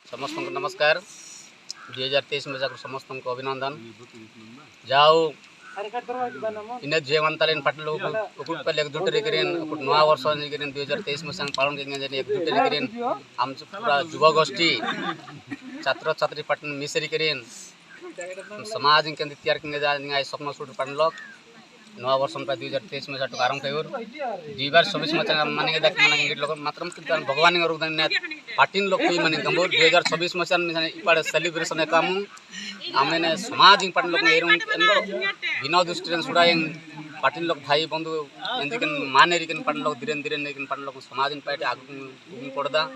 समस्त को नमस्कार 2023 में समस्त को अभिनंदन जाओ इन जीवंतालीन पाटिल पहले एकजुट नुआ वर्ष 2023 में पालन एकजुट आम पूरा युवा गोष्ठी छात्र छात्री पाटन मिसरी समाज के तैयार स्वप्न सूट पाटन नवा वर्ष 2023 में आरंभ कर 2024 में माने मात्र भगवान पाटिन लोग माने 2026 में इपड़े सेलिब्रेशन काम आम समाज पाटिन लोग बिना दृष्टि सुड़ा पाटिन लोग भाई बंधु माने पाटिन लोग धीरे धीरे पाटिन लोग समाज पाटे आगे पड़दा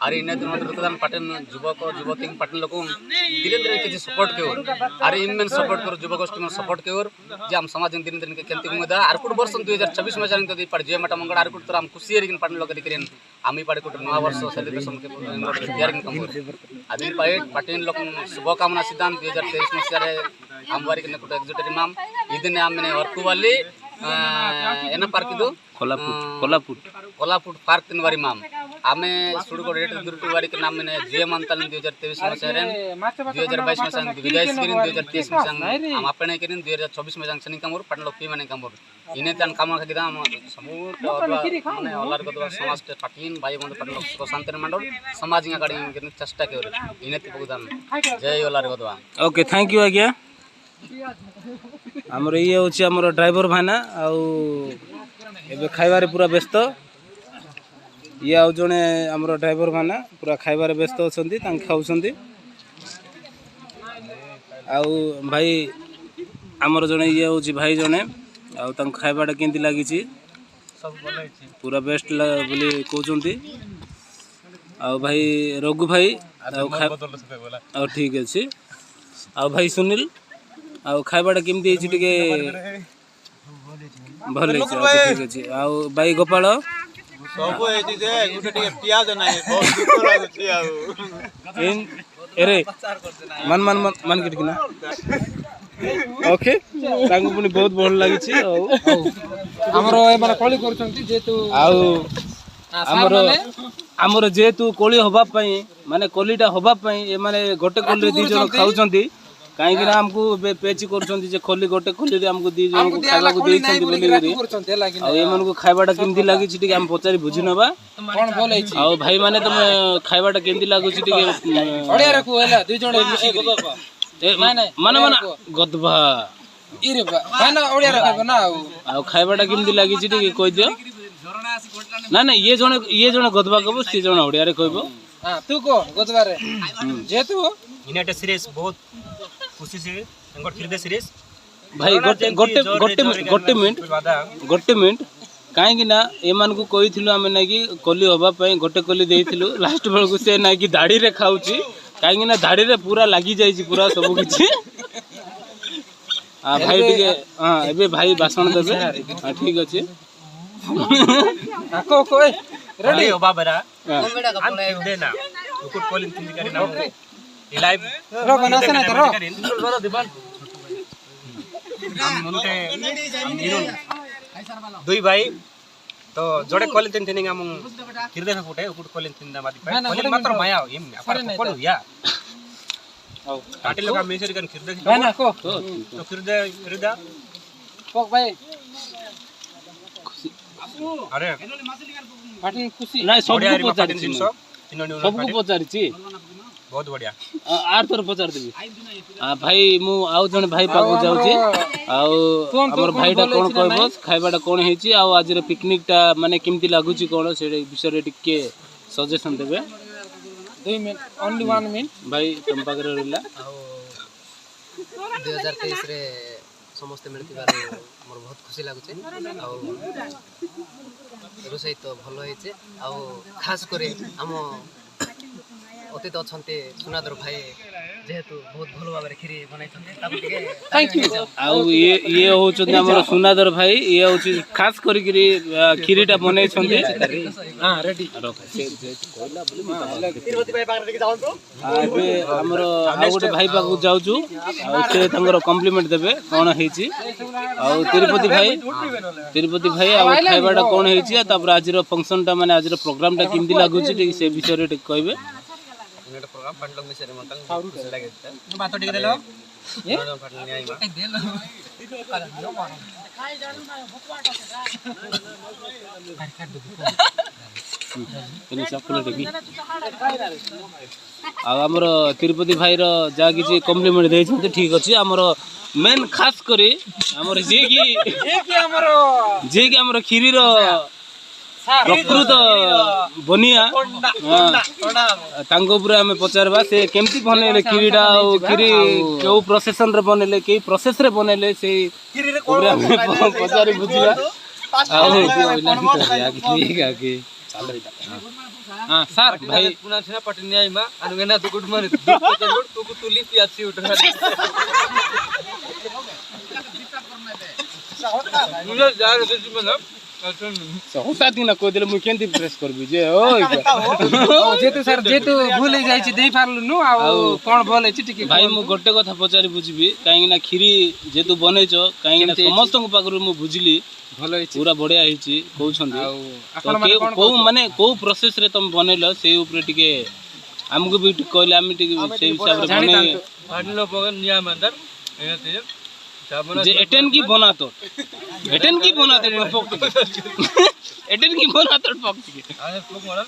और इन दिन पाटिन युवक युवती पाटिन लोग धीरे धीरे किसी सपोर्ट के और इन सपोर्ट कर युवा गोष्ठी में सपोर्ट के जे हम समाज धीरे धीरे केंती मुदा आर कुछ वर्ष 2026 में जान तो जे मटा मंगड़ आर कुछ हम खुशी रे पाटिन लोग करें आमी पाटे कुछ नवा वर्ष सेलिब्रेशन के तैयार कम आदि पाटिन लोग शुभकामना सिद्धांत 2023 मसीह रे हम वारी के कुछ एक्जुटरी माम इदिने आमने वर्कुवाली एना पार्क दो कोलापुट पार्क तीन वारी माम आमे सुडको रेट दुर्टू वारी के नाम में जीएम अंतल 2023 में से 2022 में संग विदाय स्क्रीन 2023 में संग हम अपने के 2024 में संग सनी कमर पटन लोकी माने कमर इने तन काम का गिदा समूह माने अलर को समाज के पाटिन भाई बंधु पटन लोक को शांति मंडल समाज का गाड़ी के चेष्टा के इने बगदान जय अलर गदवा ओके थैंक यू आज्ञा हमर ये होची हमर ड्राइवर भाना आउ एबे खाइबारे पूरा व्यस्त ये आउ जने हमर ड्राइवर भाना पूरा खाइबारे व्यस्त अछंती तां खाउछंती आउ भाई हमर जने ये होची भाई जने आउ तां खाइबाटा केंती लागिची सब बोलैछि पूरा बेस्ट बोली कहउछंती आउ भाई रघु भाई आउ खाइ आउ ठीक अछि आउ भाई सुनील आउ खाइबाटा केमती हेछि टिके भले ठीक अछि आउ भाई गोपाल सब हेछि जे गुटे टिके प्याज नाही बहुत दुख लागछि आउ इन अरे मन किटकिना ओके तांगु पुनी बहुत भल लागिछि हमरो ए माने कोली करछंती जेतु आउ हमरो जेतु कोली होबा पई माने कोलीटा होबा पई ए माने गोटे कोली दी जण खाउछंती काहे कि हमको पेची करछंती जे खोली गोटे खोली रे हमको दी जण को खाइबा को देई छंती बोली रे आ ए मन को खाइबाटा केमती लागि छि टिके हम पचारी बुझि नबा कोन बोलै छि आ भाई माने तुम खाइबाटा केमती लागु छि टिके ओडिया रे को हैला दुई जण मिसी माने माने गदबा इरे माने ओडिया रे खाइबा ना आ खाइबाटा केमती लागि छि टिके कहि दियो ना ये जण गदबा कहबो से जण ओडिया रे कहबो हां तू को गदबा रे जेतु इनेटा सीरीज बहुत खुशी से अंगोट हृदय सीरीज भाई गोटे मिनट कहीं ना एमान को कही आम ना कि कोली हवा गोटे कोली देइथिलु लास्ट बेल को से ना कि दाढ़ी रे खाउची कहीं ना दाढ़ी रे पूरा लागी जाई पूरा सब किछि आ भाई टिके हां एबे भाई भाषण देबे हां ठीक अछि को कोई रेडी हो बाबरा हम दे ना कुछ कोली तीन करी ना लाइव रो बनासे ना रो दिबन हम मुनके दुई भाई तो जोड़े कॉलेज तीन तीन हम हृदय में फुटे उकुट कॉलेज तीन दामादी पे कॉलेज मात्र माया हिम अपन या काटे लोग मेसरी कन हृदय भाई ना को तो हृदय पक भाई अरे पाटिन खुशी ना सबको पचारि छी बहुत बढ़िया आर तोर पचार देबी भाई मु आउ जने भाई पाको जाउची आउ हमर भाईटा कोन कहबो खाइबाटा कोन हेची आउ आज रे पिकनिक टा माने केमती लागुची कोन से विषय रे टिके सजेशन देबे 2 मिनट ओनली 1 मिनट भाई तुम पाकर रहला 2023 रे समस्त मिलतिबार मोर बहुत खुशी लागुचे आउ रोसई तो भलो हेचे आउ खास करे हम अतीत अच्छे सुनादर भाई जेहेतु बहुत भल भाव खीरी बनाई थैंक यू आउ ये होचो हमर सुनादर भाई ये होची खास करी खीरीटा बनाई छंते हां रेडी कोइला बोली तिरुपति भाई पाकर लेके जाऊ तो आबे हमर आ गोटे भाई पाकू जाउछु आ से तंगर कॉम्प्लीमेंट देबे कोन हेची आ तिरुपति भाई आ खाइबाटा कोन हेची तापर आज रो फंक्शन टा माने आज रो प्रोग्राम टा किंदी लागुची से विषय रे कहबे नेट प्रोग्राम पाटलो मिसरी मतन खुशी लागे बात टिके देलो पाटलो न्याय मा आमर तिरुपति भाई जा कि कम्प्लीमेंट देते ठीक अच्छे आमर मेन खास करी आमर जे कि आमर खीरी प्रकृत बनिया तांको पूरा हमें पचारबा से केमती बनैले खीरीटा खीरी क्यों प्रोसेसन रे बनैले के प्रोसेस रे बनैले से पूरा हमें पचारी बुझिया ठीक है कि हां सर भाई पुना छना पटन्याय मा अनुगना तो गुड माने तो को तुली पियासी उठा मुझे जा रे से मतलब होता दिन को देले मु केंती प्रेस करबी जे ओ जेतु सर जेतु भूल जाई छी देई पारलु नु आ कोन बोल छी ठीक भाई मु गोटे कथा पचारी बुझबी काहे ना खीरी जेतु बनेचो काहे ना समस्त को पागरु मु बुझली भलो पूरा बढ़िया हिची कहउछन को माने को प्रोसेस रे तुम बनेलो से ऊपर टिके हमको भी कहले हम टिके से हिसाब रे बने पाटलो पगन निया मंदर एते जे एटेन की बना तो एटेन की बना तो पक एटेन की बना तो पक आने पक मरन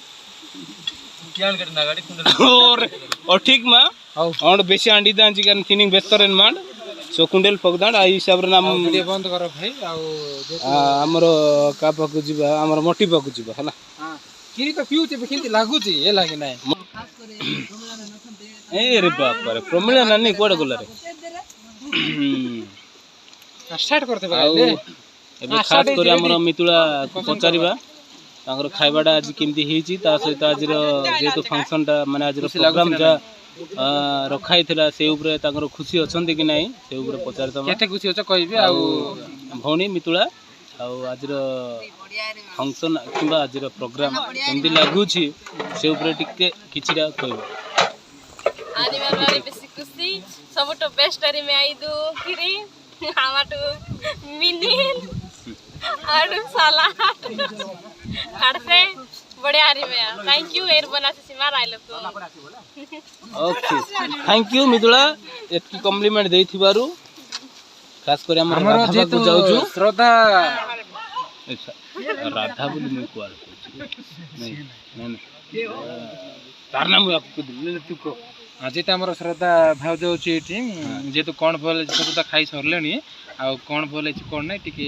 कियान करना गाड़ी कुंडल और ठीक मा और बेसी अंडी दान चिकन थिनिंग बेस्तरन माड सो कुंडल पकदान आ हिसाब रे नाम वीडियो बंद करो भाई आ हमरो का पक जीवा हमरो मोटी पक जीवा हला हां किरी तो पिउ छे केंती लागु छी ए लागे नै ए रे बाप रे प्रमिला नानी कोड गला रे स्टार्ट करते भाई एबे खास कर हमर मितुला पचारिबा तांकर खाइबाडा आज केमती हेची ता सहित आज रो जेतो फंक्शन ता माने आज रो प्रोग्राम जा रखाई थिला से ऊपर तांकर खुशी अछंती कि नाही से ऊपर पचारता केते खुशी होछ कहबी आ भौणी मितुला आ आज रो फंक्शन किबा आज रो प्रोग्राम केमती लागु छी से ऊपर टिके किछिरा कहबो आज मैं भारी बेसी खुशी सबटो बेस्ट रे में आई दो किरी আমাটো मिनिन और सलाद करते बड़े आरी में थैंक यू एर बना से सीमा राइल तो ओके थैंक यू मितुला एतकी कॉम्प्लीमेंट देथिबारु खास कर हमर राधा को जाउछु श्रद्धा अच्छा राधा बोली मैं कोआर नहीं नहीं तार नाम आपको दिले तू को आज हमर श्रद्धा भाव जाउछि एठी जेतु कोन बोले सब त खाई सरलेनी आ कोन बोले छी कोन नै टिके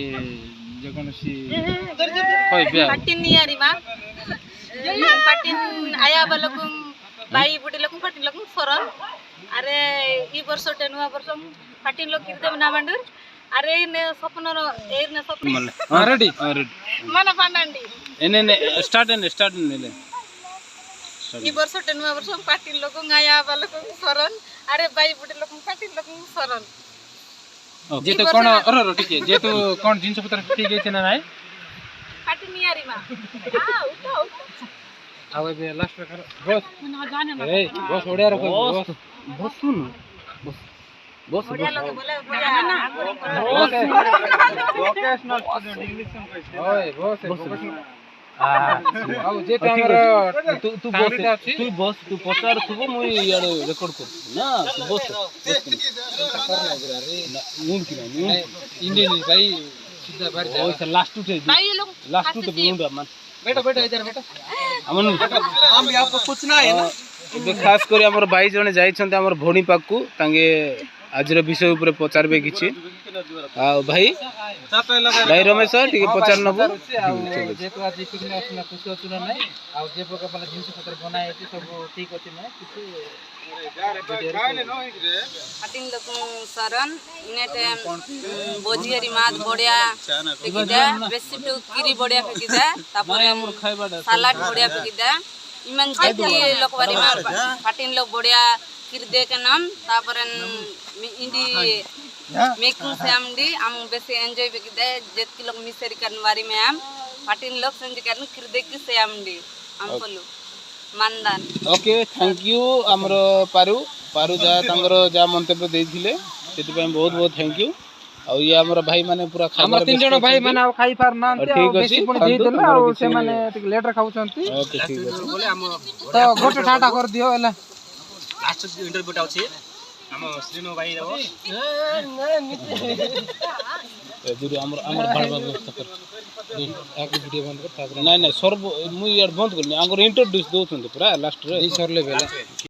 जे कोनसी कहबे पटिन नियारी मा पटिन आया बलकु बाई बुडी लकु पटिन लकु सरल अरे ई वर्ष टेनुआ वर्ष पटिन लोक किते ना बंडर अरे ने सपन एर ने सपन रेडी मन पांडंडी एने ने स्टार्ट ने ई वर्ष टेनुआ वर्ष पटिन लोक आया बलकु सरल अरे बाई बुडी लकु पटिन लकु सरल जेतु कोन अरे टिके जेतु कोन जिंस पत्र ठीक छै ना नाय पटिन नियारी मा आ उठो आवे बे लास्ट कर बस ए बस ओडिया रखो बस सुन बस बढ़िया लोग बोले बढ़िया ना वोकेशनल स्टूडेंट इंग्लिश में कहते ओए बस आ जे हमर तू बस तू पचार थबो मु याडे रेकॉर्ड कर ना तू बस इंडियन भाई सीधा बाहर जा ओए लास्ट टू भाई ये लोग लास्ट टू बिंडा मन बेटा इधर बेटा हमन हम भी आपको पूछना है ना एबे खास कर हमर भाई जने जाई छन्ते हमर भोणी पाकू तांगे आज विषय ऊपर पचारबे किछि आ भाई भाई रमेश ठीक पचार नबो जेतो आज पिकनिक आसना खुशी होतुना नै आ जे प्रकार वाला जिंस पत्र बनाए छै सब ठीक अछि नै किछि हटिन लोक सरन नेटे बोजियरी मात बढ़िया फेकिदा रेसिपी किरी बढ़िया फेकिदा तापर हमर खाइबाडा सलाड बढ़िया फेकिदा इमन जेती लोकवारी मा हटिन लोक बढ़िया किर दे के नाम तापर इंडी मेकिंग से हमडी हम बेसी एंजॉय फेकिदा जेती लोक मिसरी करनवारी में हम हटिन लोक संज करन किर दे के से हमडी हम बोलू मानदान ओके थैंक यू हमर पारु जा तांगर जा मंतव्य देथिले सेति पे बहुत बहुत थैंक यू आ ये हमर भाई माने पूरा हमर तीन जण भाई माने खाई पार नांते आ बेसी पण दे देला आ से माने लेटर खाउ छंती ओके ठीक अछि तो गोटे ठाटा कर दियो एला ଲାଷ୍ଟ ଇଣ୍ଟରଭ୍ୟୁଟା ଅଛି ଆମ ଶ୍ରୀନୁ ଭାଇ ଦେବ दूर हमर हमर बाड़वा व्यवस्था कर आगे वीडियो बंद कर तापर नहीं नहीं सर्व मुई यार बंद करनी आगर इंट्रोड्यूस दोछन पूरा लास्ट रे सरले बेला